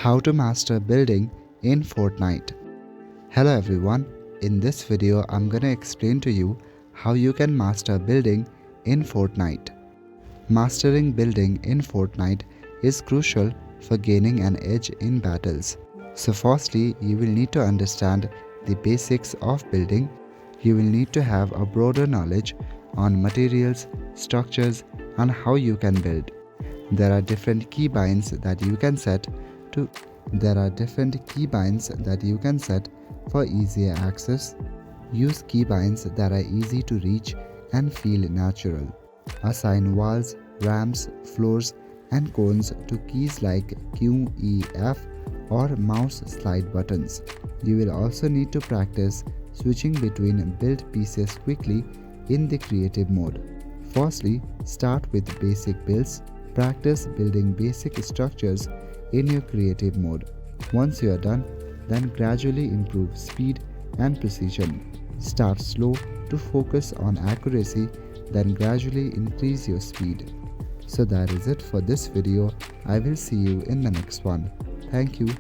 How to master building in Fortnite. Hello everyone, in this video I'm gonna explain to you how you can master building in Fortnite. Mastering building in Fortnite is crucial for gaining an edge in battles. So firstly, you will need to understand the basics of building. You will need to have a broader knowledge on materials, structures, and how you can build. There are different keybinds that you can set for easier access. Use keybinds that are easy to reach and feel natural. Assign walls, ramps, floors, and cones to keys like Q, E, F, or mouse slide buttons. You will also need to practice switching between build pieces quickly in the creative mode. Firstly, start with basic builds. Practice building basic structures in your creative mode. Once you are done, then gradually improve speed and precision. Start slow to focus on accuracy, then gradually increase your speed. So that is it for this video. I will see you in the next one. Thank you.